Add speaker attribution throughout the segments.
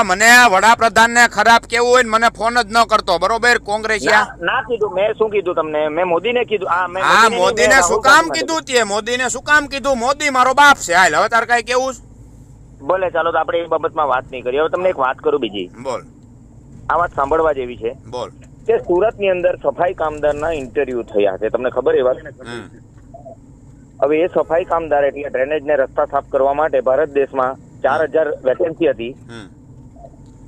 Speaker 1: મને વડાપ્રધાન ને ખરાબ કેવું હોય મને ફોન જ ન કરતો, બરોબર? કોંગ્રેસિયા
Speaker 2: ના કીધું. મેં શું કીધું તમને? મેં મોદીને કીધું.
Speaker 1: હા, મોદીને શું કામ કીધું? તે મોદીને શું કામ કીધું? મોદી મારો બાપ છે. હાલ હવે તાર કઈ કેવું?
Speaker 2: બોલે, ચાલો તો આપણે એ બાબતમાં વાત નહીં કરીએ. હવે તમને એક વાત કરું બીજી.
Speaker 1: બોલ.
Speaker 2: આ વાત સાંભળવા જેવી છે.
Speaker 1: બોલ.
Speaker 2: કે સુરત ની અંદર સફાઈ કામદારના ઇન્ટરવ્યુ થયા છે, તમને ખબર? એ વાત હવે એ સફાઈ કામદાર એટલે ડ્રેનેજ ને રસ્તા સાફ કરવા માટે ભારત દેશમાં 4000 વેકેન્સી હતી.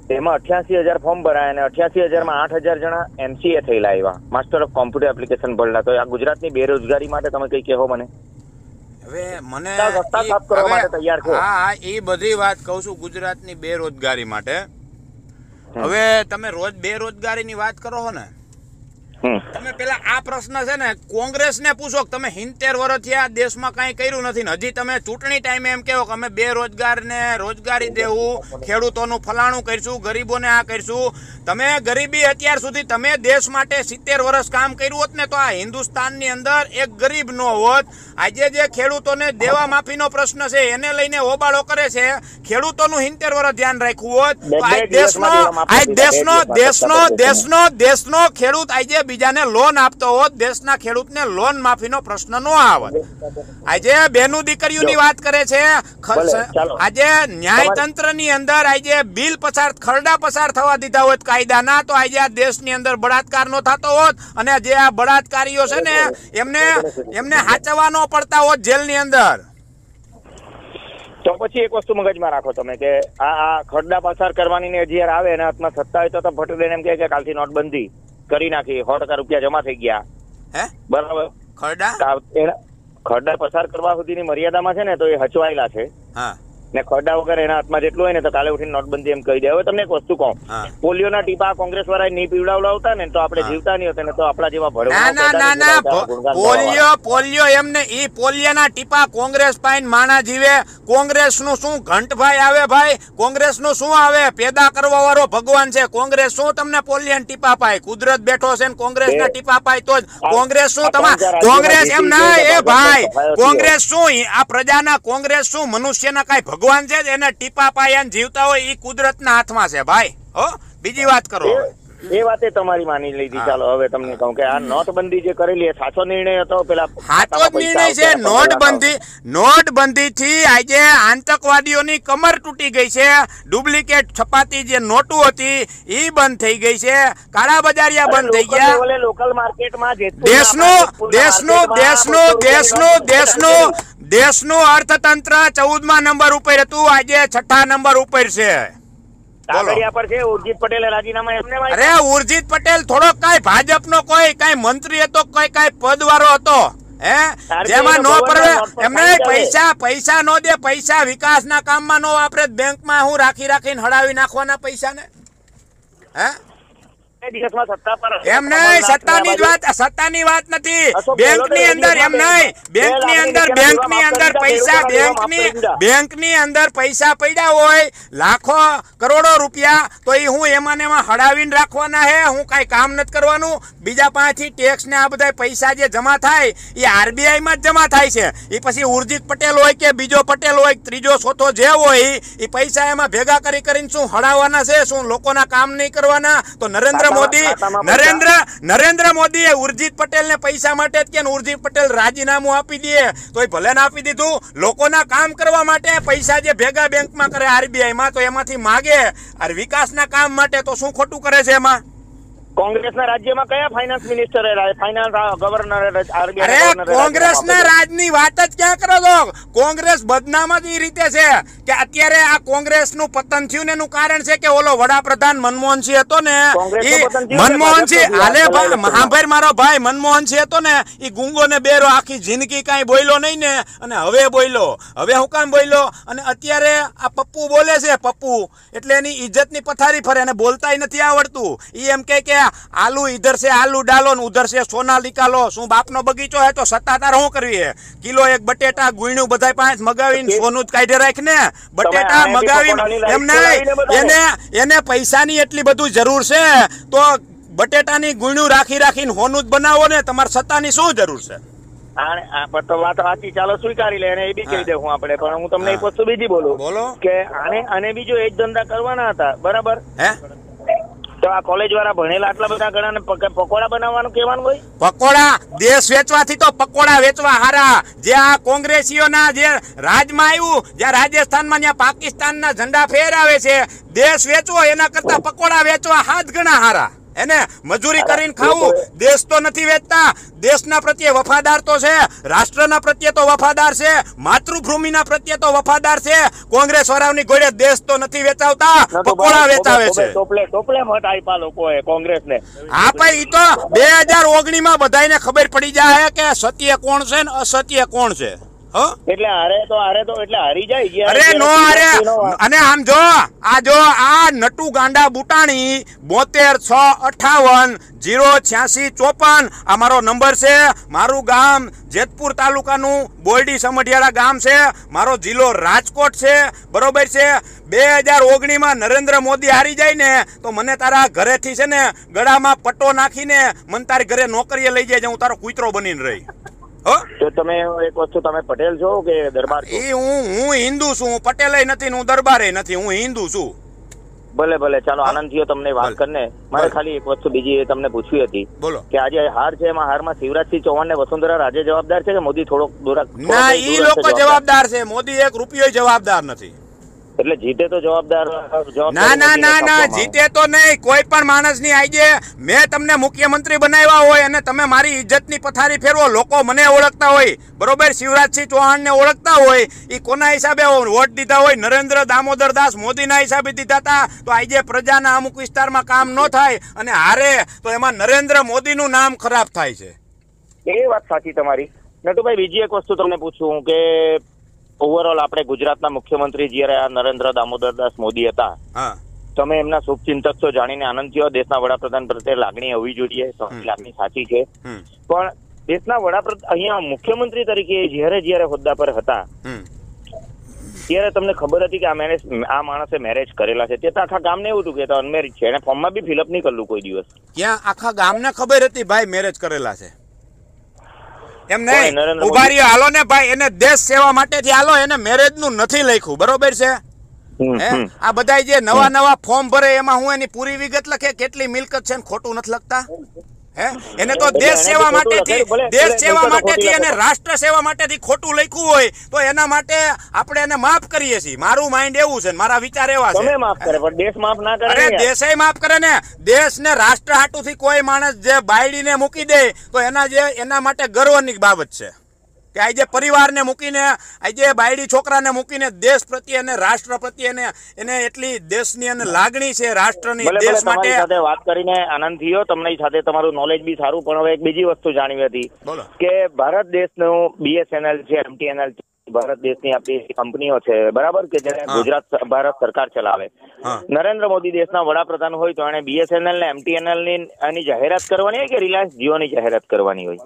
Speaker 2: તેમાં 88,000 ફોર્મ ભરાયા અને 88,000 માં 8,000 જણા MCA થયેલા આવ્યા, માસ્ટર ઓફ કોમ્પ્યુટર એપ્લિકેશન ભરેલા. તો આ ગુજરાતની બેરોજગારી માટે તમે કઈ કહેવો મને?
Speaker 1: હવે મને
Speaker 2: રસ્તા સાફ કરવા માટે તૈયાર છે.
Speaker 1: હા, એ બધી વાત કહું છું ગુજરાતની બેરોજગારી માટે. હવે તમે રોજ બેરોજગારીની વાત કરો છો ને, તમે પેલા આ પ્રશ્ન છે ને કોંગ્રેસ ને પૂછો કે તમે 70 વર્ષથી આ દેશમાં કઈ કર્યું નથી ને હજી તમે ચૂંટણી ટાઈમે એમ કહો કે અમે બેરોજગાર ને રોજગારી દેવું, ખેડૂતોનું ફલાણું કરીશું, ગરીબોને આ કરીશું. તમે ગરીબી અત્યાર સુધી તમે દેશ માટે 70 વર્ષ કામ કર્યું હોત ને તો આ હિન્દુસ્તાનની અંદર એક ગરીબ નો હોત. આજે જે ખેડૂતોને દેવા માફીનો પ્રશ્ન છે એને લઈને હોબાળો કરે છે, ખેડૂતોનું 70 વર્ષ ધ્યાન રાખ્યું હોત તો આ દેશનો ખેડૂત આજે બીજાને લોન આપતો હોત, દેશના ખેડૂતને લોન માફીનો પ્રશ્ન ન આવત. આજે બેનું દીકરીઓની વાત કરે છે. આજે ન્યાયતંત્રની અંદર આજે બિલ ખરડા પસાર થવા દીધા હોત કાયદાના તો આજે આ દેશની અંદર બળાત્કાર નો થતો હોત અને જે આ બળાત્કારીઓ છે ને એમને હાચવા ન પડતા હોત જેલની અંદર.
Speaker 2: તો પછી એક વસ્તુ મગજમાં રાખો તમે કે આ ખરડા પસાર કરવાની ને જ્યારે આવે એના હાથમાં સત્તા હોય તો ભટ્ટદેને એમ કે કાલથી નોટબંધી કરી નાખી, 100% રૂપિયા જમા થઈ ગયા. બરાબર? ખરડા પસાર કરવા સુધીની મર્યાદામાં છે ને તો એ હચવાયેલા છે ને ખરડા વગર એના હાથમાં જેટલું હોય ને તો કાલે ઉઠીને નોટબંધી એમ કહી દે. હવે તમને એક વસ્તુ કહું, પોલિયોના ટીપા કોંગ્રેસ વાળા નહીં પીવડાવતા ને તો આપણે જીવતા નહીં હોત ને તો આપણા જેવા
Speaker 1: પોલિયો એમને ઈ પોલિયોના ટીપા કોંગ્રેસ પાઈન માણા જીવે. કોંગ્રેસ નું શું ઘંટભાઈ આવે ભાઈ? કોંગ્રેસ નું શું આવે? પેદા કરવા વાળો ભગવાન છે. કોંગ્રેસ શું તમને પોલિયો ટીપા પાય? કુદરત બેઠો છે ને કોંગ્રેસ ના ટીપા પાય તો જ કોંગ્રેસ શું કોંગ્રેસ એમ ના એ ભાઈ કોંગ્રેસ શું આ પ્રજાના કોંગ્રેસ શું મનુષ્યના કઈ ભગવાન છે એને ટીપા પાયા જીવતા હોય એ કુદરતના હાથમાં છે ભાઈ. હો, બીજી વાત કરો.
Speaker 2: એ વાતે તમારી માની લીધી. ચાલો હવે તમને કહું કે આ નોટબંધી જે કરેલી એ સાચો નિર્ણય હતો. પેલા
Speaker 1: સાચો જ નિર્ણય છે. નોટબંધી થી આજે આતંકવાદીઓની કમર તૂટી ગઈ છે. ડુપ્લિકેટ છપાતી જે નોટો હતી એ બંધ થઈ ગઈ છે. કાળા બજારિયા બંધ થઈ ગયા.
Speaker 2: લોકલ માર્કેટમાં
Speaker 1: દેશનું અર્થતંત્ર 14મા નંબર ઉપર હતું, આજે 6ઠા નંબર ઉપર છે.
Speaker 2: ઉર્જિત પટેલે રાજીનામા એમને
Speaker 1: અરે ઉર્જિત પટેલ થોડો કઈ ભાજપનો કોઈ કઈ મંત્રી હતો, કોઈ કઈ પદ વાળો હતો જેમાં નો પરવે એમને પૈસા નો દે, પૈસા વિકાસના કામમાં નો વાપરે, બેંકમાં હું રાખીને હડાવી નાખવાના પૈસા ને. એમ નહીં, સત્તાની વાત નથી. બેંકની અંદર પૈસા પડ્યા હોય લાખો કરોડો રૂપિયા તો એ હું એમાં હડાવીને રાખવાના હે? હું કઈ કામ નથી કરવાનું? બીજા પાસેથી ટેક્સ ને આ બધા પૈસા જે જમા થાય એ RBI માં જ જમા થાય છે. એ પછી ઉર્જિત પટેલ હોય કે બીજો પટેલ હોય, ત્રીજો ચોથો જે હોય એ પૈસા એમાં ભેગા કરીને શું હડાવવાના છે? શું લોકોના કામ નહીં કરવાના? તો નરેન્દ્ર મોદીએ ઉર્જિત પટેલ ને પૈસા માટે જ કે ઉર્જિત પટેલ રાજીનામું આપી દે તો ભલે ને આપી દીધું. લોકોના કામ કરવા માટે પૈસા જે ભેગા બેંકમાં કરે RBI માં તો એમાંથી માગે, અને વિકાસના કામ માટે તો શું ખોટું કરે છે એમાં?
Speaker 2: કોંગ્રેસના રાજ્યમાં કયા ફાઇનાન્સ મિનિસ્ટર ગવર્નર?
Speaker 1: અરે કોંગ્રેસના રાજની વાત જ ક્યાં કરો છો? કોંગ્રેસ બદનામ જ એ રીતે છે કે અત્યારે આ કોંગ્રેસનું પતન થયું ને એનું કારણ છે કે ઓલો વડાપ્રધાન મનમોહનસિંહ હતો ને, મનમોહનસિંહ હાલે મારો ભાઈ મનમોહનસિંહ હતો ને એ ગુંગો ને બેરો આખી જિંદગી કઈ બોલ્યો નહીં ને, અને હવે બોલ્યો. હવે હું કામ બોલ્યો? અને અત્યારે આ પપ્પુ બોલે છે, પપ્પુ એટલે એની ઇજ્જતની પથારી ફરે અને બોલતાય નથી આવડતું. એ એમ કે આલू इधर से आलू डालो ने उधर से सोना निकालो. શું બાપનો બગીચો હે તો સત્તાધાર શું કરવી? કિલો એક બટેટા ગુણ્યું બધા પાંચ મગાવીને સોનું જ કાઢી રાખ ને. બટેટા મગાવીને એમ નહીં, એને પૈસાની એટલી બધું જરૂર છે તો બટેટાની ગુણ્યું રાખીને સોનું જ બનાવો ને. તમારે સત્તાની શું જરૂર છે?
Speaker 2: પણ તો વાત સાચી, ચાલો સ્વીકારી લે અને એ બી કહી દે હું આપણે. પણ હું તમને એક વસ્તુ બીજી બોલું
Speaker 1: બોલો
Speaker 2: કે આને બીજો એક ધંધા કરવાના હતા, બરાબર?
Speaker 1: હે
Speaker 2: તો આ કોલેજ વાળા ભણેલા આટલા બધા ઘણા પકોડા બનાવવાનું કહેવાનું હોય?
Speaker 1: પકોડા દેશ વેચવાથી તો પકોડા વેચવા હારા. જે આ કોંગ્રેસીઓના જે રાજમાં આવ્યું, જ્યાં રાજસ્થાનમાં જ્યાં પાકિસ્તાનના ઝંડા ફેરાવે છે, દેશ વેચવો એના કરતા પકોડા વેચવા 7 ગણા હારા. એને મજૂરી કરીને ખાવું. દેશ તો નથી વેચતા. દેશના પ્રત્યે વફાદાર તો છે, રાષ્ટ્રના પ્રત્યે તો વફાદાર છે, માતૃભૂમિના પ્રત્યે તો વફાદાર છે. કોંગ્રેસ વાળાની ઘોડે દેશ તો નથી વેચાવતા, પકોડા વેચાવે છે.
Speaker 2: ટોપલે મત આપ્યા લોકોએ કોંગ્રેસને.
Speaker 1: હા ભાઈ, ઈ તો 2019 માં બધાને ખબર પડી જાય કે સત્ય કોણ છે ને અસત્ય કોણ છે.
Speaker 2: એટલે હારે તો એટલે હારી જાય.
Speaker 1: અરે નો હારે. અને આમ જો આ નટુ ગાંડા બુટાણી 72 658 086 54 આ મારો નંબર છે. મારું ગામ જેતપુર તાલુકાનું બોરડી સમઢિયાળા ગામ છે. મારો જિલ્લો રાજકોટ છે, બરોબર છે. 2019 માં નરેન્દ્ર મોદી હારી જાય ને તો મને તારા ઘરેથી છે ને ગળામાં પટ્ટો નાખીને મને તારી ઘરે નોકરીએ લઈ જાય, હું તારો કૂતરો બનીને રહી.
Speaker 2: તો તમે એક વસ્તુ, તમે પટેલ છો કે દરબાર છો?
Speaker 1: હું હિન્દુ છું. હું પટેલ નથી, હું દરબારે નથી, હું હિન્દુ છું.
Speaker 2: ભલે ચાલો આનંદ થયો તમને વાત કરીને. મારે ખાલી એક વસ્તુ બીજી તમને પૂછવી હતી.
Speaker 1: બોલો.
Speaker 2: કે આજે હાર છે, એમાં હારમાં શિવરાજસિંહ ચૌહાણ ને વસુંધરા રાજે જવાબદાર છે કે મોદી થોડોક
Speaker 1: ના, ઈ લોકો જવાબદાર છે. મોદી 1 રૂપિયો જવાબદાર નથી.
Speaker 2: એટલે જીતે તો જવાબદાર
Speaker 1: ના, જીતે તો નહીં. કોઈ પણ માણસ ની આજે મેં તમને મુખ્યમંત્રી બનાવ્યા હોય અને તમે મારી ઇજ્જતની પથારી ફેરવો, લોકો મને ઓળખતા હોય, બરોબર, શિવરાજસિંહ ચૌહાણ ને ઓળખતા હોય, એ કોના હિસાબે વોટ દીધા હોય? નરેન્દ્ર દામોદર દાસ મોદીના હિસાબે દીધા હતા. તો આજે પ્રજાના અમુક વિસ્તારમાં કામ ન થાય અને હારે તો એમાં નરેન્દ્ર મોદીનું નામ ખરાબ થાય છે.
Speaker 2: એ વાત સાચી તમારી. નટુભાઈ, બીજી એક વસ્તુ તમને પૂછું કે ઓવરઓલ આપણે ગુજરાતના મુખ્યમંત્રી જયારે આ નરેન્દ્ર દામોદર દાસ મોદી હતા, તમે એમના શુભચિંતક છો, જાણીને આનંદ થયો. દેશના વડાપ્રધાન પ્રત્યે લાગણી હોવી જોઈએ, લાગણી સાચી છે. પણ દેશના વડાપ્રધાન અહીંયા મુખ્યમંત્રી તરીકે જયારે હોદ્દા પર હતા ત્યારે તમને ખબર હતી કે આ માણસે મેરેજ કરેલા છે? તે તો આખા ગામને એવું હતું કે અનમેરિડ છે, એને ફોર્મમાં બી ફિલઅપ નહીં કરલું કોઈ દિવસ.
Speaker 1: ક્યાં આખા ગામને ખબર હતી ભાઈ મેરેજ કરેલા છે? એમ નહીં, ઉભા રહ્યો, હાલો ને ભાઈ, એને દેશ સેવા માટે હાલો, એને મેરેજ નું નથી લખ્યું, બરોબર છે? આ બધા જે નવા ફોર્મ ભરે એમાં હું એની પૂરી વિગત લખે, કેટલી મિલકત છે, ખોટું નથી લખતા. એને તો દેશ સેવા માટેથી અને રાષ્ટ્ર સેવા માટેથી ખોટું લખ્યું હોય તો એના માટે આપણે એને માફ કરીએ છીએ. મારું માઇન્ડ એવું છે, મારા વિચાર એવા છે.
Speaker 2: માફ કરે પણ દેશ માફ ના કરે.
Speaker 1: અરે દેશે માફ કરે ને. દેશ ને રાષ્ટ્ર હાટુથી કોઈ માણસ જે બાયડીને મૂકી દે તો એના માટે ગર્વની બાબત છે કે આજે પરિવારને મૂકીને, આજે બાયડી છોકરાને મૂકીને દેશ પ્રત્યે અને રાષ્ટ્ર પ્રત્યે એને એટલી દેશની અને લાગણી છે રાષ્ટ્રની, દેશ માટે.
Speaker 2: સાથે વાત કરીને આનંદ થયો, તમને સાથે તમારું નોલેજ બી સારું. પણ હવે એક બીજી વસ્તુ જાણવી હતી કે ભારત દેશનું BSNL છે, MTNL છે, ભારત દેશની આપણી કંપનીઓ છે, બરાબર, કે જેને ગુજરાત ભારત સરકાર ચલાવે. નરેન્દ્ર મોદી દેશના વડાપ્રધાન હોય તો એને BSNL ને MTNL ની જાહેરાત કરવાની હોય કે રિલાયન્સ જીઓ ની જાહેરાત કરવાની હોય?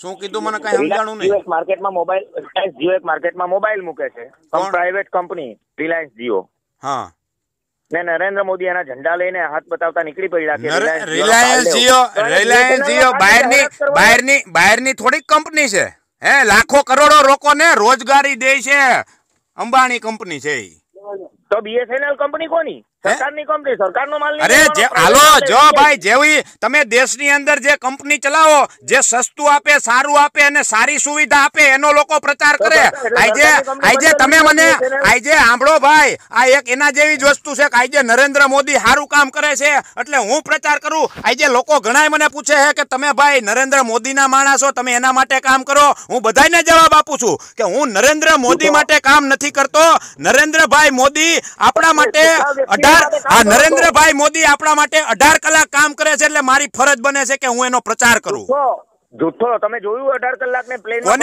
Speaker 1: શું કીધું મને કઈ સમજાણું નહીં.
Speaker 2: રિલાયન્સ જીઓ એક માર્કેટમાં મોબાઈલ મૂકે છે, પ્રાઇવેટ કંપની રિલાયન્સ જીઓ.
Speaker 1: હા,
Speaker 2: ને નરેન્દ્ર મોદી એના ઝંડા લઈને હાથ બતાવતા નીકળી પડ્યા કે
Speaker 1: રિલાયન્સ જીઓ બહારની થોડીક કંપની છે. લાખો કરોડો લોકોને રોજગારી દે છે, અંબાણી કંપની છે.
Speaker 2: તો BSNL કંપની કોની? સરકારની કંપની, સરકારનો માલ.
Speaker 1: અરે હાલો જો ભાઈ, જેવી તમે દેશની અંદર જે કંપની ચલાવો, જે સસ્તું આપે, સારું આપે અને સારી સુવિધા આપે એનો લોકો પ્રચાર કરે. આજે તમે મને સાંભળો ભાઈ, આ એક એના જેવી જ વસ્તુ છે કે આજે નરેન્દ્ર મોદી સારું કામ કરે છે એટલે હું પ્રચાર કરું. આજે લોકો ઘણાય મને પૂછે છે કે તમે ભાઈ નરેન્દ્ર મોદીના માણસ છો, તમે એના માટે કામ કરો. હું બધાને જવાબ આપું છું કે હું નરેન્દ્ર મોદી માટે કામ નથી કરતો. નરેન્દ્રભાઈ મોદી આપણા માટે નરેન્દ્રભાઈ મોદી આપણા માટે 18 કલાક કામ કરે છે એટલે મારી ફરજ બને છે કે હું એનો પ્રચાર કરું.
Speaker 2: જૂઠો તમે જોયું 18 કલાક ને પ્લેન માં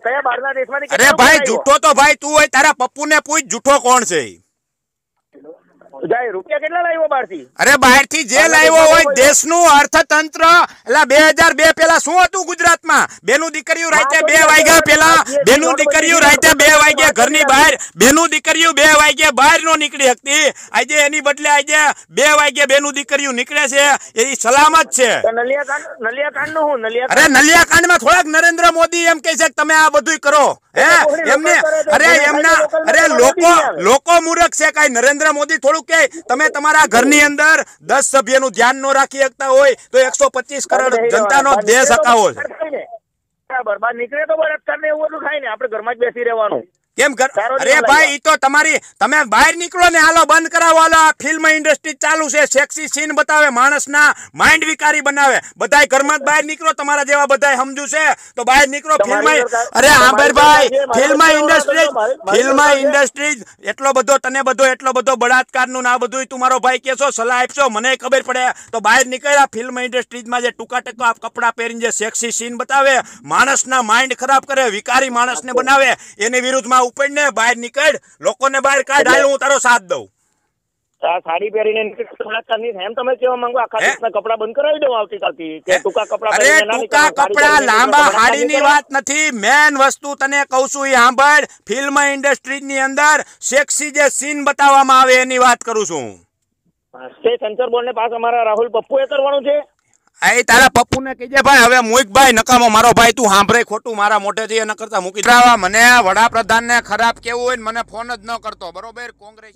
Speaker 2: કયા બહારના દેશમાંથી?
Speaker 1: અરે ભાઈ જૂઠો તો ભાઈ તું હોય, તારા પપ્પુ ને પૂછ જૂઠો કોણ છે.
Speaker 2: રૂપિયા કેટલા લાવ્યો બહારથી?
Speaker 1: અરે બહારથી જે લાવ્યો હોય દેશનું અર્થતંત્ર એટલે 2002 પેલા શું હતું ગુજરાતમાં? બેનું દીકરીઓ રાતે 2 વાગ્યા પેલા બેનું દીકરીઓ રાતે 2 વાગ્યા ઘરની બહાર બેનું દીકરીઓ 2 વાગ્યા બહાર નો નીકળી શકતી. આજે એની બદલે આજે 2 વાગ્યા બેનું દીકરીઓ નીકળે છે એ સલામત છે.
Speaker 2: નલિયાકાંડ નું હું
Speaker 1: અરે નલિયાકાંડમાં થોડાક નરેન્દ્ર મોદી એમ કહે છે કે તમે આ બધું કરો હે એમને અરે એમના અરે લોકો મૂર્ખ છે. કઈ નરેન્દ્ર મોદી થોડું કે તમે તમારા ઘરની અંદર 10 સભ્યનું ધ્યાન ન રાખી શકતા હોય તો 125 કરોડ જનતાનો દેશ હકાવો છે.
Speaker 2: બરાબર, બહાર નીકળે તો બળાત્કાર ને એવું બધું થાય ને, આપણે ઘરમાં જ બેસી રહેવાનું.
Speaker 1: કેમ અરે ભાઈ ઈ તો તમારી તમે બહાર નીકળો ને હાલો બંધ કરાવો. હાલો આ ફિલ્મ ઇન્ડસ્ટ્રી ચાલુ છે, સેક્સી સીન બતાવે, માણસના માઇન્ડ વિકારી બનાવે. બધાય ઘરમાં જ બહાર નીકળો, તમારા જેવા બધાય સમજુ છે તો બહાર નીકળો. ફિલ્મ અરે આંબરભાઈ ફિલ્મ ઇન્ડસ્ટ્રી એટલો બધો બળાત્કારનું આ બધું તું મારો ભાઈ કેશો સલાહ આપશો મને ખબર પડે તો બહાર નીકળ્યા. ફિલ્મ ઇન્ડસ્ટ્રીમાં જે ટૂંકા ટકા કપડા પહેરીને જે સેક્સી સીન બતાવે, માણસના માઇન્ડ ખરાબ કરે, વિકારી માણસને બનાવે, એની વિરુદ્ધમાં ઉપડને બહાર નીકળ, લોકોને બહાર કાઢ. હાલ હું તારો સાથ દઉં.
Speaker 2: સાડી પહેરીને એમ તમે કેવા માંગો આખા દેશના કપડા બંધ કરાવી દઉં આવતીકાલથી કે ટૂંકા કપડા?
Speaker 1: અરે ટૂંકા કપડા લાંબા હાડીની વાત નથી, મેન વસ્તુ તને કહું છું એ સાંભળ. ફિલ્મ ઇન્ડસ્ટ્રીની અંદર સેક્સી જે સીન બતાવવામાં આવે એની વાત કરું છું.
Speaker 2: તે સેન્સર બોર્ડ ને પાસ અમારા રાહુલ પપ્પુએ કરવાનું છે.
Speaker 1: એ તારા પપ્પુને કહીજે ભાઈ હવે મુઈકભાઈ નકામો મારો ભાઈ તું સાંભળે ખોટું મારા મોઢેથી એના કરતા મૂકી મને વડાપ્રધાનને ખરાબ કેવું હોય ને મને ફોન જ ન કરતો. બરોબર કોંગ્રેસ